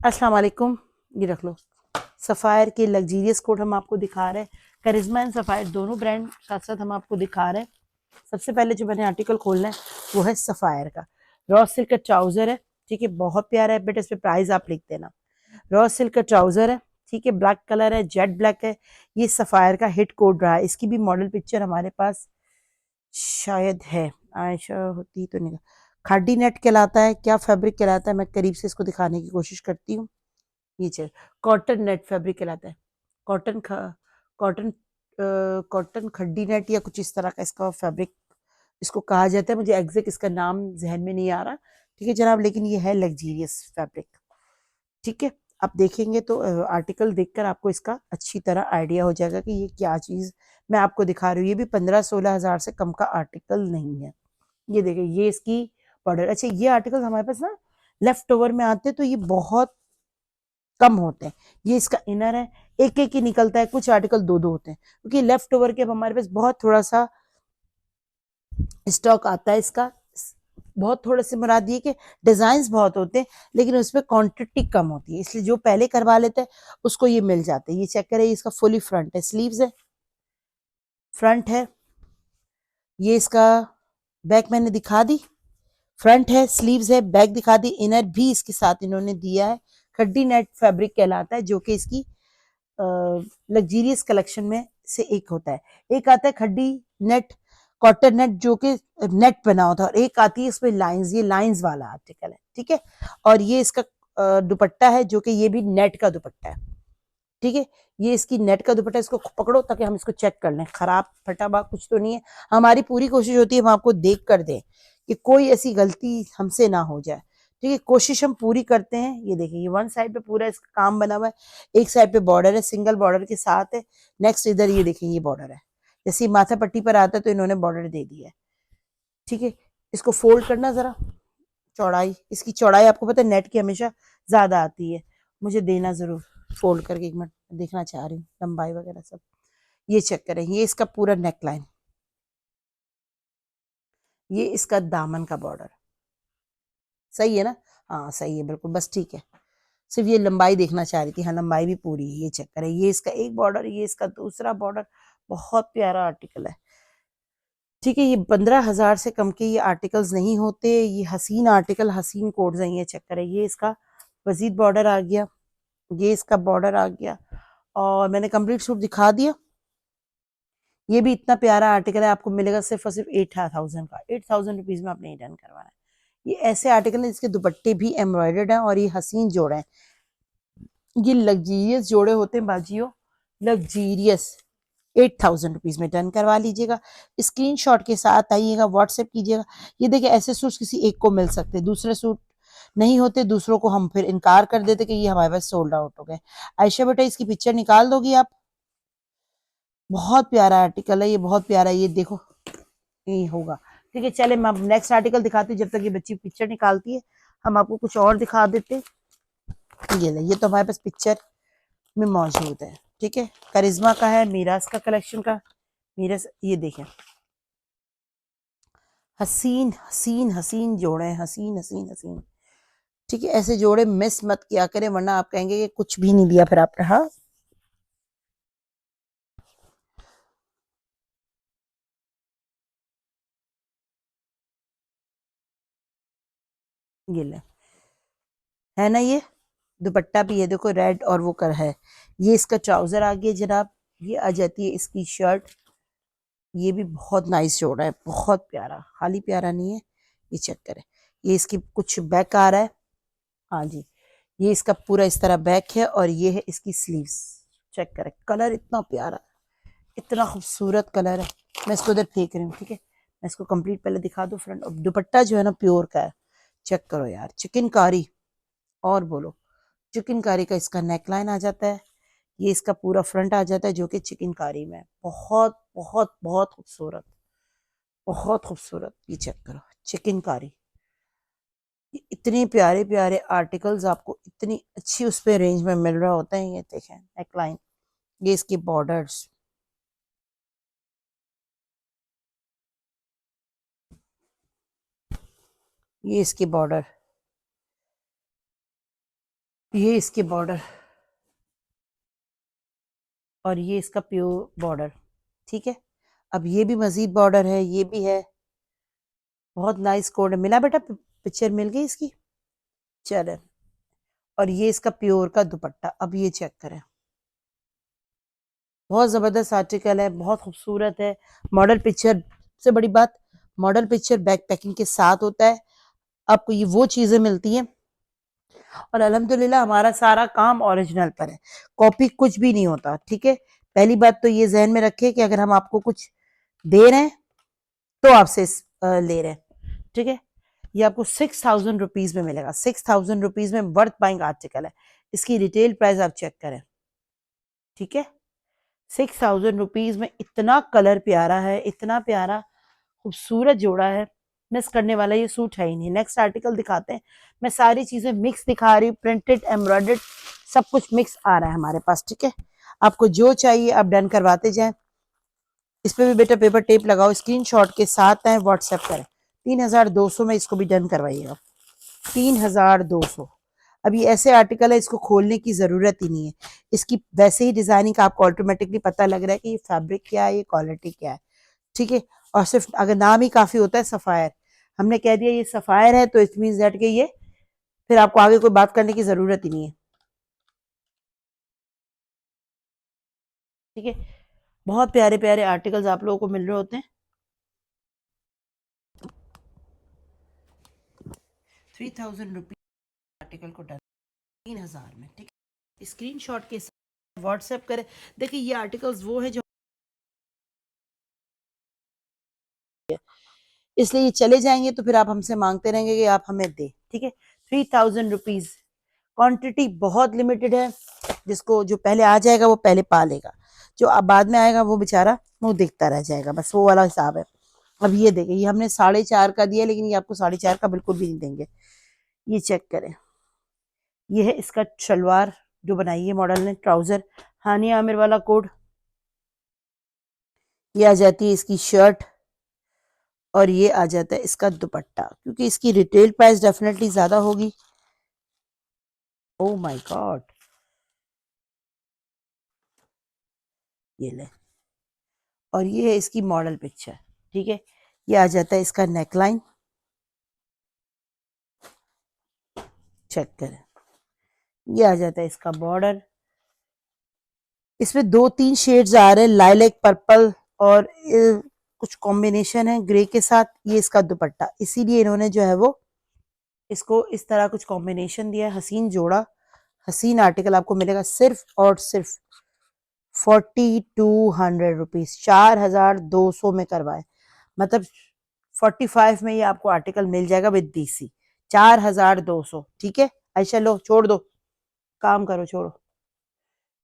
अस्सलाम वालेकुम। ये रख लो। सफ़ायर के लग्जीरियस कोट हम आपको दिखा रहे हैं। करिश्मा एंड सफ़ायर दोनों ब्रांड साथ साथ हम आपको दिखा रहे हैं। सबसे पहले जो मैंने आर्टिकल खोलना है वो है सफ़ायर का। रॉ सिल्क का ट्राउजर है, ठीक है, बहुत प्यारा है, बट इस पे प्राइस आप लिख देना। रॉ सिल्क का ट्राउजर है, ठीक है, ब्लैक कलर है, जेट ब्लैक है। ये सफ़ायर का हिट कोड रहा है। इसकी भी मॉडल पिक्चर हमारे पास शायद है, आयशा होती तो नहीं। खाडी नेट कहलाता है, क्या फैब्रिक कहलाता है, मैं करीब से इसको दिखाने की कोशिश करती हूँ। ये चल कॉटन नेट फैब्रिक कहलाता है। कॉटन कॉटन कॉटन खड्डी नेट या कुछ इस तरह का इसका फैब्रिक इसको कहा जाता है। मुझे एग्जैक्ट इसका नाम जहन में नहीं आ रहा, ठीक है जनाब, लेकिन ये है लग्जीरियस फैब्रिक, ठीक है। आप देखेंगे तो आर्टिकल देखकर आपको इसका अच्छी तरह आइडिया हो जाएगा कि ये क्या चीज़ मैं आपको दिखा रही हूँ। ये भी 15-16 हज़ार से कम का आर्टिकल नहीं है। ये देखिए, ये इसकी बॉर्डर। अच्छा, ये आर्टिकल हमारे पास ना लेफ्ट ओवर में आते हैं तो ये बहुत कम होते हैं। ये इसका इनर है, एक एक ही निकलता है, कुछ आर्टिकल दो दो होते हैं क्योंकि लेफ्ट ओवर के अब हमारे पास बहुत थोड़ा सा स्टॉक आता है इसका। बहुत थोड़े से मुराद ये कि डिजाइन बहुत होते हैं लेकिन उसमें क्वांटिटी कम होती है, इसलिए जो पहले करवा लेते हैं उसको ये मिल जाते हैं। ये चेक करें, इसका फुली फ्रंट है, स्लीव्स है, फ्रंट है। ये इसका बैक मैंने दिखा दी, फ्रंट है, स्लीव्स है, बैक दिखा दी, इनर भी इसके साथ इन्होंने दिया है। खड्डी नेट फैब्रिक कहलाता है, जो कि इसकी लग्जीरियस कलेक्शन में से एक होता है। एक आता है खड्डी नेट, कॉटन नेट, जो कि नेट बना होता है, और एक आती है इसमें लाइंस, ये लाइंस वाला आर्टिकल है, ठीक है। और ये इसका दुपट्टा है, जो कि ये भी नेट का दुपट्टा है, ठीक है। ये इसकी नेट का दुपट्टा, इसको पकड़ो ताकि हम इसको चेक कर लें, खराब फटा बा कुछ तो नहीं है। हमारी पूरी कोशिश होती है हम आपको देख कर दें कि कोई ऐसी गलती हमसे ना हो जाए, ठीक है, कोशिश हम पूरी करते हैं। ये देखिए, ये वन साइड पे पूरा इसका काम बना हुआ है, एक साइड पे बॉर्डर है, सिंगल बॉर्डर के साथ है। नेक्स्ट इधर ये देखिए, ये बॉर्डर है, जैसे माथा पट्टी पर आता है तो इन्होंने बॉर्डर दे दिया है, ठीक है। इसको फोल्ड करना जरा, चौड़ाई, इसकी चौड़ाई आपको पता है नेट की हमेशा ज्यादा आती है। मुझे देना जरूर फोल्ड करके, एक मिनट देखना चाह रही हूँ लंबाई वगैरह सब। ये चेक करें, ये इसका पूरा नेक लाइन, ये इसका दामन का बॉर्डर, सही है ना? हाँ सही है, बिल्कुल, बस ठीक है। सिर्फ ये लंबाई देखना चाह रही थी, हाँ लंबाई भी पूरी है। ये चेक करें, ये इसका एक बॉर्डर, ये इसका दूसरा बॉर्डर। बहुत प्यारा आर्टिकल है, ठीक है। ये 15 हज़ार से कम के ये आर्टिकल्स नहीं होते। ये हसीन आर्टिकल, हसीन कोड्स हैं। ये चेक करें, ये इसका मजीद बॉर्डर आ गया, ये इसका बॉर्डर आ गया, और मैंने कंप्लीट सूट दिखा दिया। ये भी इतना प्यारा आर्टिकल है, आपको मिलेगा सिर्फ और सिर्फ 8,000 का। 8,000 रुपीज में आपने डन करवाना है। ये ऐसे आर्टिकल है जिसके दुपट्टे भी एम्ब्रॉयडर्ड हैं, और ये हसीन जोड़े हैं। ये लग्जीरियस जोड़े होते हैं बाजियों, लग्जीरियस। 8,000 रुपीज में डन करवा लीजिएगा। स्क्रीनशॉट के साथ आइएगा, व्हाट्सएप कीजिएगा। ये देखिए, ऐसे सूट किसी एक को मिल सकते हैं, दूसरे सूट नहीं होते। दूसरों को हम फिर इनकार कर देते कि ये हमारे पास सोल्ड आउट हो गए। आयशा बेटा, इसकी पिक्चर निकाल दोगी आप? बहुत प्यारा आर्टिकल है ये, बहुत प्यारा है। ये देखो, ये होगा, ठीक है। चले, मैं अब नेक्स्ट आर्टिकल दिखाती हूँ, जब तक ये बच्ची पिक्चर निकालती है हम आपको कुछ और दिखा देते हैं। ये ले, ये तो हमारे पास पिक्चर में मौजूद है, ठीक है। करिश्मा का है, मीरास का कलेक्शन का। मीरास, ये देखें, हसीन हसीन हसीन जोड़े हैं, हसीन हसीन हसीन, ठीक है। ऐसे जोड़े मिस मत किया करें, वरना आप कहेंगे कि कुछ भी नहीं दिया फिर आपने। हाँ, ये ले, है ना, ये दुपट्टा भी है, देखो रेड और वो कर है। ये इसका ट्राउजर आ गया जनाब। ये आ जाती है इसकी शर्ट। ये भी बहुत नाइस जोड़ा है, बहुत प्यारा, खाली प्यारा नहीं है। ये चेक करें, ये इसकी कुछ बैक आ रहा है, हाँ जी। ये इसका पूरा इस तरह बैक है, और ये है इसकी स्लीव्स। चेक करें, कलर इतना प्यारा, इतना खूबसूरत कलर है। मैं इसको इधर देख रही हूँ, ठीक है। मैं इसको कंप्लीट पहले दिखा दूँ फ्रंट। और दुपट्टा जो है ना प्योर का है, चेक करो यार, चिकनकारी, और बोलो, चिकनकारी का इसका नेकलाइन आ जाता है। ये इसका पूरा फ्रंट आ जाता है, जो कि चिकनकारी में है। बहुत बहुत बहुत खूबसूरत, बहुत खूबसूरत। ये चेक करो, चिकनकारी। ये इतने प्यारे प्यारे आर्टिकल्स आपको इतनी अच्छी उस पे रेंज में मिल रहा होता है। ये देखें नेकलाइन, ये इसकी बॉर्डर्स, ये इसकी बॉर्डर, ये इसके बॉर्डर और ये इसका प्योर बॉर्डर, ठीक है। अब ये भी मजीद बॉर्डर है, ये भी है, बहुत नाइस कोड है। मिला बेटा, पिक्चर मिल गई इसकी, चले। और ये इसका प्योर का दुपट्टा, अब ये चेक करें, बहुत जबरदस्त आर्टिकल है, बहुत खूबसूरत है। मॉडल पिक्चर से बड़ी बात, मॉडल पिक्चर बैक पैकिंग के साथ होता है, आपको ये वो चीजें मिलती हैं। और अल्हम्दुलिल्लाह हमारा सारा काम ओरिजिनल पर है, कॉपी कुछ भी नहीं होता, ठीक है। पहली बात तो ये जहन में रखे कि अगर हम आपको कुछ दे रहे हैं तो आपसे ले रहे हैं, ठीक है। ये आपको 6000 रुपीज में मिलेगा, 6000 रुपीज में वर्थ बाइंग आर्टिकल है। इसकी रिटेल प्राइस आप चेक करें, ठीक है। 6000 रुपीज में इतना कलर प्यारा है, इतना प्यारा खूबसूरत जोड़ा है, मिस करने वाला ये सूट है ही नहीं। नेक्स्ट आर्टिकल दिखाते हैं। मैं सारी चीजें मिक्स दिखा रही हूँ, प्रिंटेड एम्ब्रॉयडर्ड सब कुछ मिक्स आ रहा है हमारे पास, ठीक है। आपको जो चाहिए आप डन करवाते जाएं। इस पे भी बेटा पेपर टेप लगाओ, स्क्रीनशॉट के साथ आए, व्हाट्सएप करें। 3200 में इसको भी डन करवाइएगा, 3200। अब ये ऐसे आर्टिकल है, इसको खोलने की जरूरत ही नहीं है। इसकी वैसे ही डिजाइनिंग का आपको ऑटोमेटिकली पता लग रहा है कि ये फैब्रिक क्या है, ये क्वालिटी क्या है, ठीक है। और सिर्फ अगर नाम ही काफी होता है सफायर, हमने कह दिया ये सफायर है तो इट मीन्स दैट कि ये, फिर आपको आगे कोई बात करने की जरूरत ही नहीं है, ठीक है। बहुत प्यारे प्यारे आर्टिकल्स आप लोगों को मिल रहे होते हैं। 3000 रुपीज आर्टिकल को डन, 3000 में, ठीक है। स्क्रीन शॉट के साथ व्हाट्सएप करें। देखिए ये आर्टिकल्स वो है जो, इसलिए ये चले जाएंगे तो फिर आप हमसे मांगते रहेंगे कि आप हमें दे, ठीक है। 3000 रुपीज, क्वांटिटी बहुत लिमिटेड है, जिसको जो पहले आ जाएगा वो पहले पा लेगा, जो अब बाद में आएगा वो बेचारा मुंह देखता रह जाएगा, बस वो वाला हिसाब है। अब ये देखें, ये हमने 4.5 का दिया, लेकिन ये आपको 4.5 का बिल्कुल भी नहीं देंगे। ये चेक करें, ये है इसका शलवार जो बनाई है मॉडल ने, ट्राउजर हानिया आमिर वाला कोड, ये आ जाती है इसकी शर्ट, और ये आ जाता है इसका दुपट्टा। क्योंकि इसकी रिटेल प्राइस डेफिनेटली ज्यादा होगी। ओ माय गॉड, ये ले, और ये है इसकी मॉडल पिक्चर, ठीक है। ये आ जाता है इसका नेकलाइन, चेक करें, ये आ जाता है इसका बॉर्डर। इसमें 2-3 शेड्स आ रहे हैं, लाइलेक पर्पल और कुछ कॉम्बिनेशन है ग्रे के साथ। ये इसका दुपट्टा, इसीलिए इन्होंने जो है वो इसको इस तरह कुछ कॉम्बिनेशन दिया है। हसीन जोड़ा, हसीन आर्टिकल आपको मिलेगा सिर्फ और सिर्फ 4200 रुपीज, 4200 में करवाए, मतलब 45 में ये आपको आर्टिकल मिल जाएगा विद डीसी, 4200, ठीक है। ऐसा लो, छोड़ दो, काम करो, छोड़ो।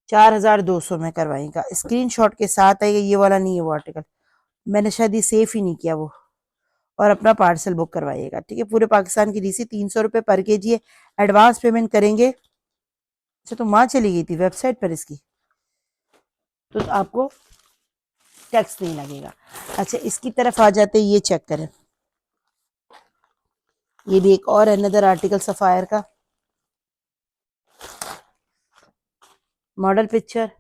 4200 में करवाएगा, स्क्रीनशॉट के साथ आएगा। ये वाला नहीं है वो आर्टिकल, मैंने शायद ये सेफ ही नहीं किया वो। और अपना पार्सल बुक करवाइएगा, ठीक है। पूरे पाकिस्तान की डीसी 300 रुपये पर केजी है, एडवांस पेमेंट करेंगे। अच्छा तो वहां चली गई थी वेबसाइट पर इसकी, तो आपको टैक्स नहीं लगेगा। अच्छा इसकी तरफ आ जाते, ये चेक करें, ये भी एक और अनदर आर्टिकल सफायर का, मॉडल पिक्चर,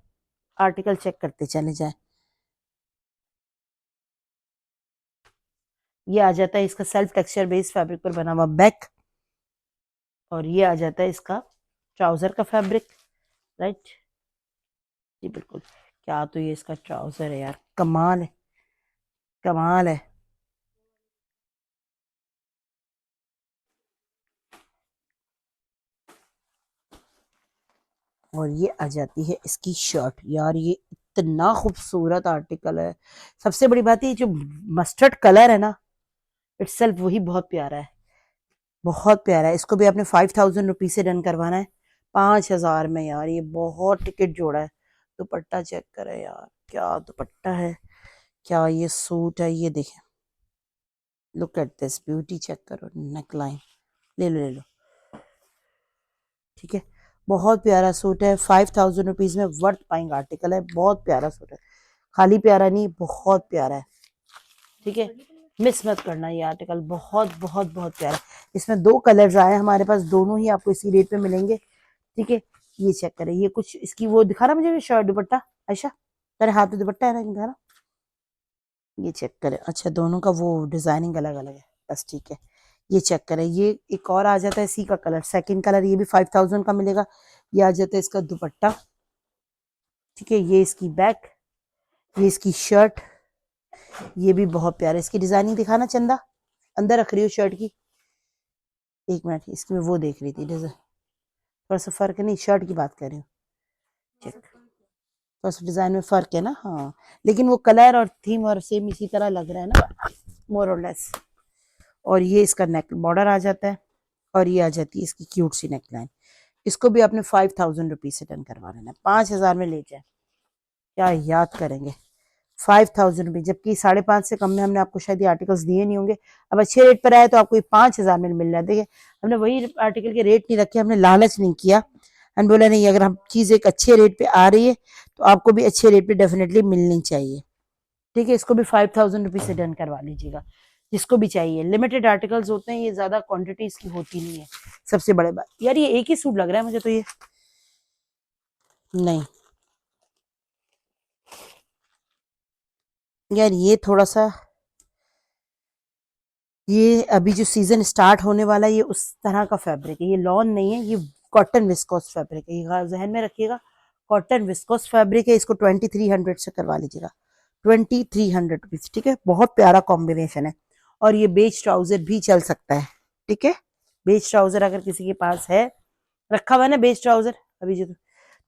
आर्टिकल चेक करते चले जाए। ये आ जाता है इसका सेल्फ टेक्सचर बेस्ड फैब्रिक पर बना हुआ बैक, और ये आ जाता है इसका ट्राउजर का फैब्रिक, राइट जी बिल्कुल। क्या तो ये इसका ट्राउजर है यार, कमाल है, कमाल है। और ये आ जाती है इसकी शर्ट, यार ये इतना खूबसूरत आर्टिकल है। सबसे बड़ी बात ये जो मस्टर्ड कलर है ना, इटसेल्फ वही बहुत प्यारा है, बहुत प्यारा है। इसको भी आपने 5000 रुपीज से डन करवाना है, 5000 में। यार ये बहुत टिकट जोड़ा है। दुपट्टा चेक करें यार, क्या दुपट्टा है, क्या ये सूट है, ये देखें, look at this beauty, check करो, नेकलाइन, ले लो ले लो, ठीक है। बहुत प्यारा सूट है, 5000 रुपीज में वर्थ बाइंग आर्टिकल है, बहुत प्यारा सूट है, खाली प्यारा नहीं बहुत प्यारा है, ठीक है। मिस मत करना ये आर्टिकल, बहुत बहुत बहुत प्यारा है। इसमें 2 कलर्स आए हमारे पास, दोनों ही आपको इसी रेट पे मिलेंगे, ठीक है, ये चेक करें, ये कुछ इसकी वो दिखा रहा मुझे शर्ट दुपट्टा, आयशा तेरे हाथ में दुपट्टा है ना, दिखा रहा, ये चेक करें। अच्छा दोनों का वो डिजाइनिंग अलग अलग है, बस ठीक है। ये चेक करें, ये एक और आ जाता है इसी का कलर, सेकंड कलर, ये भी 5000 का मिलेगा। ये आ जाता है इसका दुपट्टा, ठीक है, ये इसकी बैक, ये इसकी शर्ट, ये भी बहुत प्यारा, इसकी डिजाइनिंग दिखाना चंदा, अंदर रख रही हो शर्ट की, एक मिनट, इसकी मैं वो देख रही थी डिजाइन, थोड़ा सा फर्क है, नहीं शर्ट की बात कर रही हूँ, चेक, थोड़ा सा डिजाइन में फर्क है ना, हाँ, लेकिन वो कलर और थीम और सेम इसी तरह लग रहा है ना, मोर और लेस। और ये इसका नेक बॉर्डर आ जाता है, और ये आ जाती है इसकी क्यूट सी नेक लाइन। इसको भी आपने 5000 रुपीज से डन करवा लेना, 5000 में ले जाए, क्या याद करेंगे, 5000 रुपीज, जबकि 5.5 से कम में हमने आपको शायद ये आर्टिकल्स दिए नहीं होंगे। अब अच्छे रेट पर आए तो आपको ये 5000 में मिल रहा है। देखिए हमने वही आर्टिकल के रेट नहीं रखे, हमने लालच नहीं किया, एंड बोला नहीं अगर हम चीज एक अच्छे रेट पे आ रही है तो आपको भी अच्छे रेट पे डेफिनेटली मिलनी चाहिए। ठीक है, इसको भी 5000 रुपीज से डन करवा लीजिएगा, जिसको भी चाहिए। लिमिटेड आर्टिकल्स होते हैं, ये ज्यादा क्वांटिटी इसकी होती नहीं है, सबसे बड़े बात। यार ये एक ही सूट लग रहा है मुझे तो, ये नहीं यार, ये थोड़ा सा, ये अभी जो सीजन स्टार्ट होने वाला है ये उस तरह का फैब्रिक है, ये लॉन नहीं है, ये कॉटन विस्कोस फैब्रिक है, ये जहन में रखिएगा, कॉटन विस्कोस फैब्रिक है। इसको 2300 से करवा लीजिएगा, 2300 रुपीज, ठीक है, बहुत प्यारा कॉम्बिनेशन है। और ये बेज ट्राउजर भी चल सकता है, ठीक है, बेज ट्राउजर अगर किसी के पास है, रखा हुआ है ना बेज ट्राउजर अभी जो,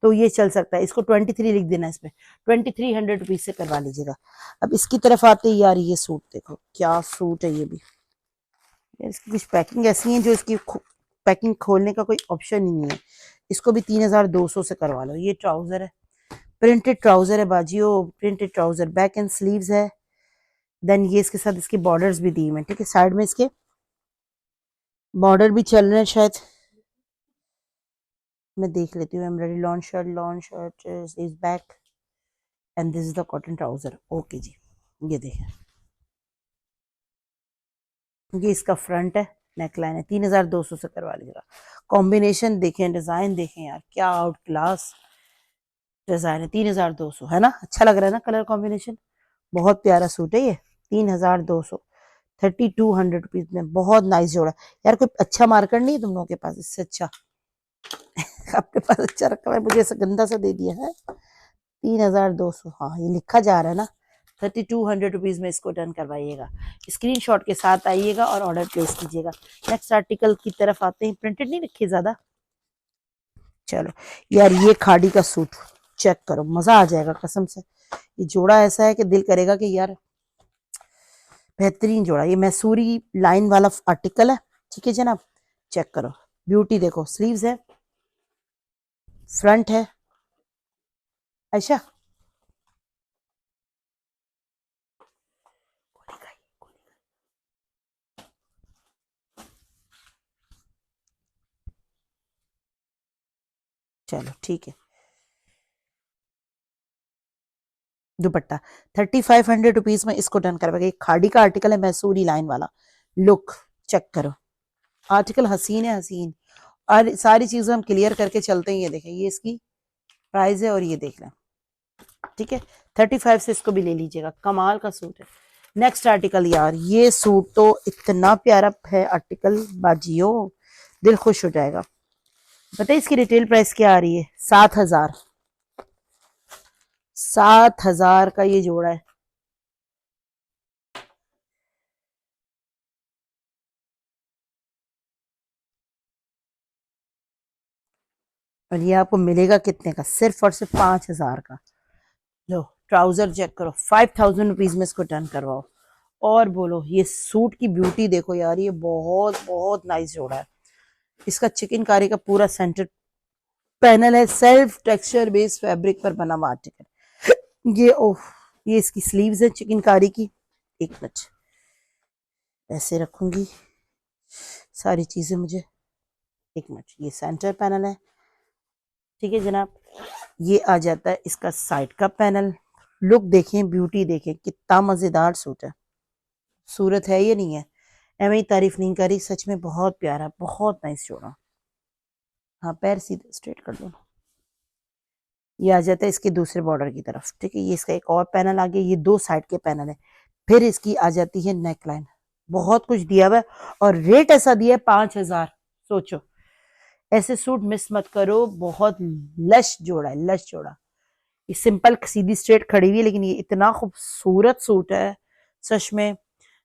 तो ये चल सकता है। इसको 23 लिख देना, इस पे 2300 रुपीज से करवा लीजिएगा। अब इसकी तरफ आते हैं, यार ये सूट देखो क्या सूट है, ये भी यार इसकी कुछ पैकिंग ऐसी है जो इसकी पैकिंग खोलने का कोई ऑप्शन ही नहीं है। इसको भी 3200 से करवा लो। ये ट्राउजर है, प्रिंटेड ट्राउजर है बाजियो, printed trouser, back and sleeves है, देन ये इसके साथ इसके बॉर्डर्स भी दिए हुए हैं, ठीक है, साइड में इसके बॉर्डर भी चल रहे हैं शायद, मैं देख लेती हूँ। Embroidery long shirt is back and this is the cotton trouser, okay जी, ये देखें, ये इसका फ्रंट है, नेकलाइन है, 3200 से करवा लीजिएगा। कॉम्बिनेशन देखें, डिजाइन देखें, यार क्या आउट क्लास डिजाइन है, 3200 है ना, अच्छा लग रहा है ना कलर कॉम्बिनेशन, बहुत प्यारा सूट है ये, 3200, 3200 रुपीज में, बहुत नाइस जोड़ा। यार कोई अच्छा मार्कर नहीं है तुम लोगों के पास इससे अच्छा? आपके पास अच्छा रखा है, मुझे ऐसा गंदा सा दे दिया है। 3200, हाँ ये लिखा जा रहा है ना, 3200 रुपीज में इसको डन करवाइएगा। स्क्रीनशॉट के साथ आइएगा और ऑर्डर प्लेस कीजिएगा। नेक्स्ट आर्टिकल की तरफ आते हैं, प्रिंटेड नहीं रखिए ज्यादा। चलो यार, ये खाड़ी का सूट चेक करो, मजा आ जाएगा कसम से। ये जोड़ा ऐसा है कि दिल करेगा कि यार बेहतरीन जोड़ा। ये मैसूरी लाइन वाला आर्टिकल है, ठीक है जनाब, चेक करो, ब्यूटी देखो, स्लीव्स है, फ्रंट है, अच्छा चलो ठीक है। दुपट्टा 3500 रुपीज में इसको डन करवाएगा। एक खाड़ी का आर्टिकल है, मैसूरी लाइन वाला, लुक चेक करो, आर्टिकल हसीन है, हसीन। और सारी चीजें हम क्लियर करके चलते हैं। ये देखें, ये इसकी प्राइस है, और ये देख लें, ठीक है, 35 से इसको भी ले लीजिएगा, कमाल का सूट है। नेक्स्ट आर्टिकल, यार ये सूट तो इतना प्यारा है आर्टिकल बाजियो, दिल खुश हो जाएगा। बताइए इसकी रिटेल प्राइस क्या आ रही है? 7000, 7000 का ये जोड़ा है। और ये आपको मिलेगा कितने का? सिर्फ और सिर्फ 5000 का। लो ट्राउजर चेक करो, 5000 रुपीज में इसको टर्न करवाओ। और बोलो, ये सूट की ब्यूटी देखो यार, ये बहुत बहुत नाइस जोड़ा है। इसका चिकनकारी का पूरा सेंटर पैनल है, सेल्फ टेक्सचर बेस्ड फैब्रिक पर बना हुआ आर्टिकल। ये ओह, ये इसकी स्लीव्स है चिकनकारी की, एक मिनट ऐसे रखूंगी सारी चीजें मुझे, एक मिनट, ये सेंटर पैनल है, ठीक है जनाब। ये आ जाता है इसका साइड का पैनल। लुक देखें, ब्यूटी देखें, कितना मजेदार सूट है। सूरत है ये नहीं है, एवं ही तारीफ नहीं करी, सच में बहुत प्यारा, बहुत नाइस जोड़ा। हाँ पैर सीधे स्ट्रेट कर दो। ये आ जाता है इसके दूसरे बॉर्डर की तरफ, ठीक है। ये इसका एक और पैनल आ गया, ये दो साइड के पैनल है। फिर इसकी आ जाती है नेक लाइन। बहुत कुछ दिया हुआ है और रेट ऐसा दिया है 5,000। सोचो, ऐसे सूट मिस मत करो। बहुत लश जोड़ा है, लश जोड़ा। ये सिंपल सीधी स्ट्रेट खड़ी हुई है, लेकिन ये इतना खूबसूरत सूट है सच में।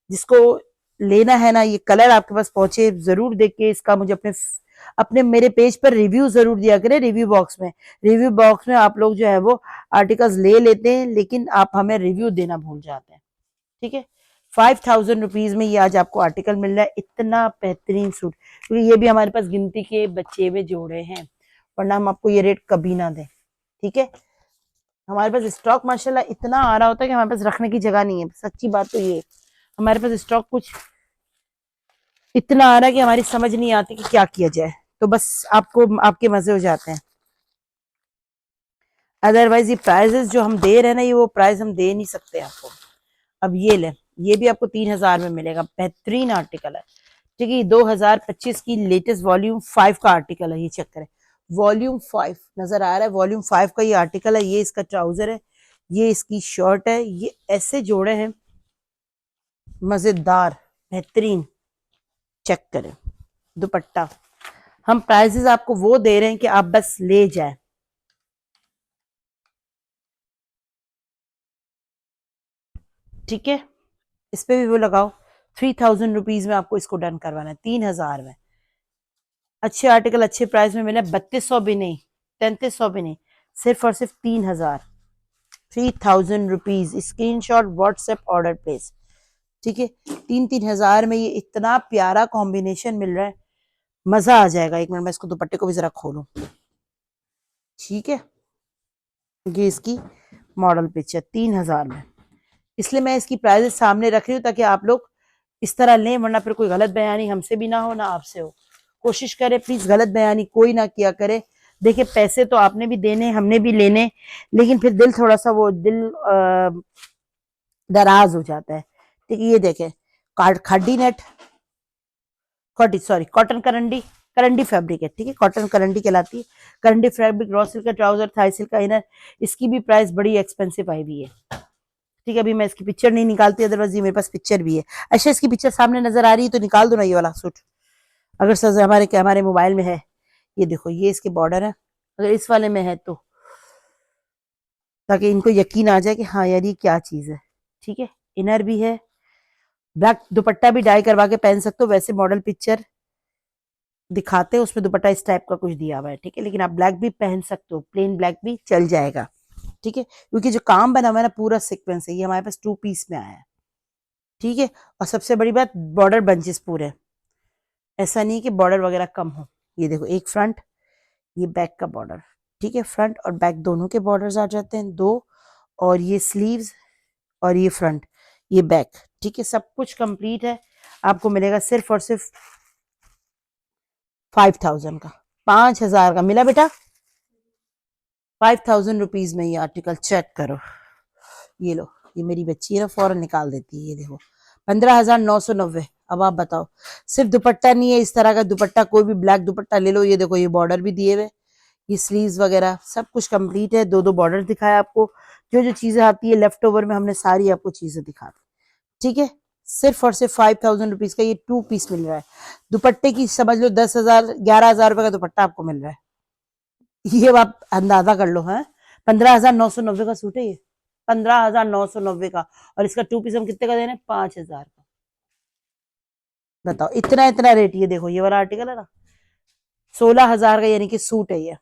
जिसको लेना है ना, ये कलर आपके पास पहुंचे, जरूर देख के इसका मुझे अपने अपने मेरे पेज पर रिव्यू जरूर दिया करें। रिव्यू बॉक्स में, रिव्यू बॉक्स में आप लोग जो है वो आर्टिकल्स ले लेते हैं, लेकिन आप हमें रिव्यू देना भूल जाते हैं, ठीक है। 5,000 रुपीज में ये आज आपको आर्टिकल मिल रहा है, इतना बेहतरीन सूट। क्योंकि ये भी हमारे पास गिनती के बचे हुए जोड़े हैं, वरना हम आपको ये रेट कभी ना दें, ठीक है। हमारे पास स्टॉक माशाल्लाह इतना आ रहा होता है कि हमारे पास रखने की जगह नहीं है। सच्ची बात तो ये, हमारे पास स्टॉक कुछ इतना आ रहा है कि हमारी समझ नहीं आती कि क्या किया जाए। तो बस आपको आपके मजे हो जाते हैं। अदरवाइज ये प्राइजेस जो हम दे रहे हैं ना, ये वो प्राइस हम दे नहीं सकते आपको। अब ये ले, ये भी आपको 3,000 में मिलेगा। बेहतरीन आर्टिकल है, ठीक है। 2025 की लेटेस्ट वॉल्यूम 5 का आर्टिकल है, ये चेक करें। वॉल्यूम 5 नजर आ रहा है, वॉल्यूम 5 का ये आर्टिकल है। ये इसका ट्राउजर है, ये इसकी शर्ट है। ये ऐसे जोड़े हैं मजेदार, बेहतरीन। चेक करें दुपट्टा। हम प्राइजेस आपको वो दे रहे हैं कि आप बस ले जाए, ठीक है। इस पे भी वो लगाओ। 3,000 रुपीज में आपको इसको डन करवाना है, 3,000 में। अच्छे आर्टिकल अच्छे प्राइस में मिले, 3200 भी नहीं, 3300 भी नहीं, सिर्फ और सिर्फ 3,000। 3,000 rupees. Screen shot WhatsApp order place, ठीक है। 3,000 में ये इतना प्यारा कॉम्बिनेशन मिल रहा है, मजा आ जाएगा। एक मिनट में इसको दुपट्टे को भी जरा खोलूं, ठीक है। ये इसकी मॉडल पिक्चर 3,000 में, इसलिए मैं इसकी प्राइजेस सामने रख रही हूँ ताकि आप लोग इस तरह लें, वरना फिर कोई गलत बयानी हमसे भी ना हो ना आपसे हो। कोशिश करें प्लीज, गलत बयानी कोई ना किया करे। देखिए पैसे तो आपने भी देने, हमने भी लेने, लेकिन फिर दिल थोड़ा सा वो दिल दराज हो जाता है, ठीक है। ये देखें, खाडी नेट, सॉरी कॉटन करंडी, करंडी फैब्रिक है, ठीक है। कॉटन करंडी कहलाती है। करंडी फैब्रिक, रॉ सिल्क का ट्राउजर, थाई सिल्क का इनर। इसकी भी प्राइस बड़ी एक्सपेंसिव आई हुई है, ठीक है। अभी मैं इसकी पिक्चर नहीं निकालती, अदरवाइज ये मेरे पास पिक्चर भी है। अच्छा, इसकी पिक्चर सामने नजर आ रही है तो निकाल दो ना ये वाला सूट, अगर सर हमारे मोबाइल में है। ये देखो, ये इसके बॉर्डर है, अगर इस वाले में है तो, ताकि इनको यकीन आ जाए कि हाँ यार ये क्या चीज है, ठीक है। इनर भी है, ब्लैक दुपट्टा भी डाई करवा के पहन सकते हो। वैसे मॉडल पिक्चर दिखाते हैं उसमें दुपट्टा इस टाइप का कुछ दिया हुआ है, ठीक है। लेकिन आप ब्लैक भी पहन सकते हो, प्लेन ब्लैक भी चल जाएगा, ठीक है। क्योंकि जो काम बना हुआ है ना पूरा सीक्वेंस है, ये हमारे पास 2 पीस में आया है, ठीक है। और सबसे बड़ी बात, बॉर्डर बंचेस पूरे, ऐसा नहीं कि बॉर्डर वगैरह कम हो। ये देखो, एक फ्रंट, ये बैक का बॉर्डर, ठीक है। फ्रंट और बैक दोनों के बॉर्डर्स आ जाते हैं दो, और ये स्लीव्स, और ये फ्रंट, ये बैक, ठीक है। सब कुछ कंप्लीट है, आपको मिलेगा सिर्फ और सिर्फ 5,000 का। 5,000 का मिला बेटा, 5,000 रुपीज में ये आर्टिकल। चेक करो, ये लो, ये मेरी बच्ची है ना, फौरन निकाल देती है। ये देखो, 15,990। अब आप बताओ, सिर्फ दुपट्टा नहीं है, इस तरह का दुपट्टा कोई भी ब्लैक दुपट्टा ले लो। ये देखो, ये बॉर्डर भी दिए हुए, ये स्लीव्स वगैरह सब कुछ कंप्लीट है। दो दो बॉर्डर दिखाया आपको। जो जो चीजें आती है लेफ्ट ओवर में, हमने सारी आपको चीजें दिखा दी, ठीक है। सिर्फ और सिर्फ 5,000 रुपीज का ये 2 पीस मिल रहा है। दुपट्टे की समझ लो 10,000 11,000 रुपए का दुपट्टा आपको मिल रहा है, ये आप अंदाजा कर लो। है 15,990 का सूट है ये, 15,990 का। और इसका 2 पीस हम कितने का दे रहे हैं? 5,000 का। बताओ, इतना इतना रेट। ये देखो, ये वाला आर्टिकल है ना, 16,000 का, यानी कि सूट है ये।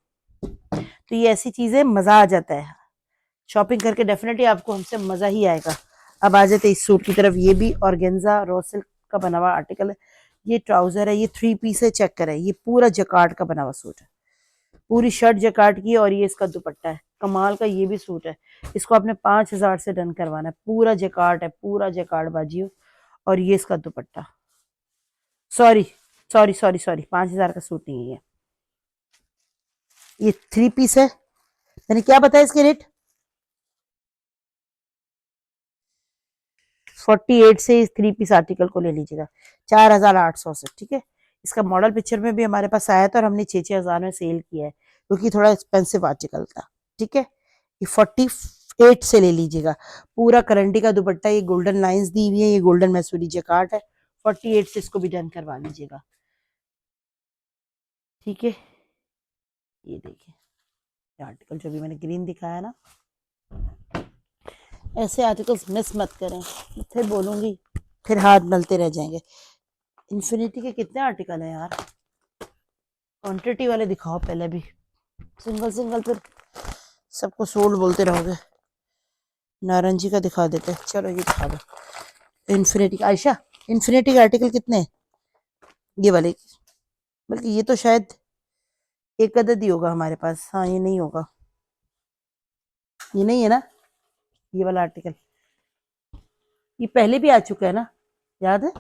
तो ये ऐसी चीजें मजा आ जाता है शॉपिंग करके, डेफिनेटली आपको हमसे मजा ही आएगा। अब आ जाते इस सूट की तरफ। ये भी ऑर्गेन्जा रॉ सिल्क का बना हुआ आर्टिकल है। ये ट्राउजर है, ये 3 पीस है। चेक करें, ये पूरा जकार्ड का बना हुआ सूट है, पूरी शर्ट जकार्ड की है। और ये इसका दुपट्टा है, कमाल का ये भी सूट है। इसको आपने 5,000 से डन करवाना है। पूरा जकार्ड है, पूरा जकार्ड बाजियो। और ये इसका दुपट्टा, सॉरी सॉरी सॉरी सॉरी, 5,000 का सूट नहीं है ये 3 पीस है। मैंने क्या बताया इसके रेट? 48 से इस 3 पीस आर्टिकल को ले लीजिएगा, 4,800 से, ठीक है। इसका मॉडल पिक्चर में भी हमारे पास आया था और हमने 6,000 में सेल किया है क्योंकि थोड़ा एक्सपेंसिव आर्टिकल था। ठीक है, ये 48 से ले लीजिएगा। पूरा करंटी का दुपट्टा, ये गोल्डन लाइंस दी हुई है, ये गोल्डन मैसूरी जैकार्ड है। 48 से इसको भी डन करवा लीजिएगा। ठीक है, ये देखिए आर्टिकल जो भी मैंने ग्रीन दिखाया ना, ऐसे आर्टिकल्स मिस मत करें, फिर बोलूंगी, फिर हाथ मलते रह जाएंगे। इन्फिनिटी के कितने आर्टिकल हैं यार, क्वांटिटी वाले दिखाओ पहले भी, सिंगल सिंगल फिर सबको सोल्ड बोलते रहोगे। नारंगी का दिखा देते, चलो ये दिखा दो इन्फिनिटी। आयशा, इन्फिनिटी के आर्टिकल कितने हैं? ये वाले, बल्कि ये तो शायद एक अदद ही होगा हमारे पास। हाँ, ये नहीं होगा, ये नहीं है ना ये वाला आर्टिकल, ये पहले भी आ चुका है ना, याद है?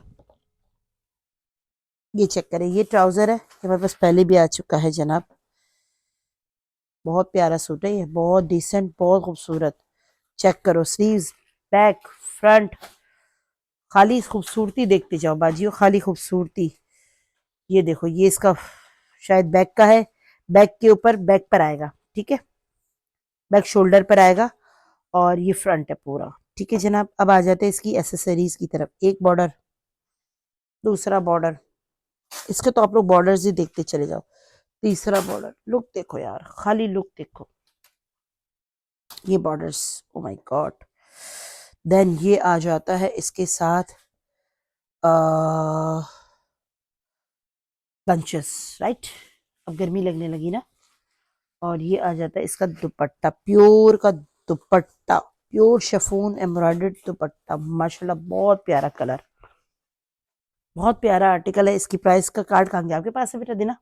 ये चेक करें, ये ट्राउजर है, ये हमारे पास पहले भी आ चुका है जनाब। बहुत प्यारा सूट है ये, बहुत डिसेंट, बहुत खूबसूरत। चेक करो, स्लीव्स, बैक, फ्रंट, खाली खूबसूरती देखते जाओ बाजियो, खाली खूबसूरती। ये देखो, ये इसका शायद बैक का है, बैक के ऊपर बैक पर आएगा। ठीक है, बैक शोल्डर पर आएगा और ये फ्रंट है पूरा। ठीक है जनाब, अब आ जाते हैं इसकी एसेसरीज की तरफ। एक बॉर्डर, दूसरा बॉर्डर, इसके तो आप लोग बॉर्डर्स ही देखते चले जाओ। तीसरा बॉर्डर, लुक देखो यार, खाली लुक देखो, ये borders, oh my god. Then ये आ जाता है इसके साथ बंचेस, राइट? अब गर्मी लगने लगी ना। और ये आ जाता है इसका दुपट्टा, प्योर का दुपट्टा, प्योर शिफॉन एम्ब्रॉयडर्ड दुपट्टा, माशाल्लाह बहुत प्यारा कलर, बहुत प्यारा आर्टिकल है। इसकी प्राइस का कार्ड कहाँ गया? आपके पास है बेटा? देना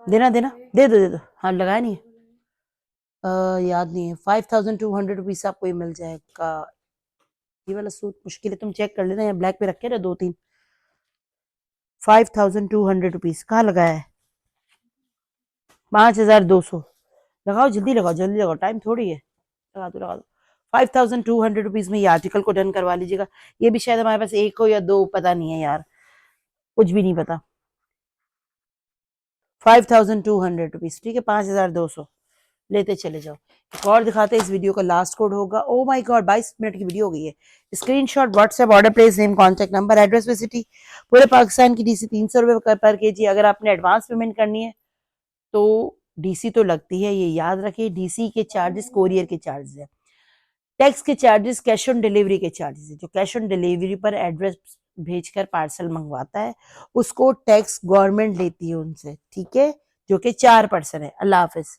देना देना, दे दो दे दो। हाँ, लगाया नहीं है, याद नहीं है। 5200 रुपीज आपको ये मिल जाएगा। ये वाला सूट मुश्किल है, तुम चेक कर लेना, यहाँ ब्लैक पे रखे ना 2-3। 5200 रुपीज कहाँ लगाया है? 5200 लगाओ, जल्दी लगाओ, जल्दी लगाओ, टाइम थोड़ी है, लगा दो। 5200 रुपीज में ये आर्टिकल को डन करवा लीजिएगा। ये भी शायद हमारे पास एक हो या दो, पता नहीं है यार, कुछ भी नहीं पता। 5200 रुपीज, ठीक है, 5200 लेते चले जाओ। एक और दिखाते हैं, इस वीडियो का लास्ट कोड होगा। ओ माय गॉड, 22 मिनट की वीडियो हो गई है। Screenshot, WhatsApp, order place, name, contact number, address पे सिटी, पूरे पाकिस्तान की डीसी 300 रुपये पर केजी। अगर आपने एडवांस पेमेंट करनी है तो डीसी तो लगती है, ये याद रखिए। डीसी के चार्जेस कोरियर के चार्जेस है, टैक्स के चार्जेस, कैश ऑन डिलीवरी के चार्जेस है। जो कैश ऑन डिलीवरी पर एड्रेस भेजकर पार्सल मंगवाता है उसको टैक्स गवर्नमेंट लेती है उनसे, ठीक है, जो कि 4% है। अल्लाह हाफिज।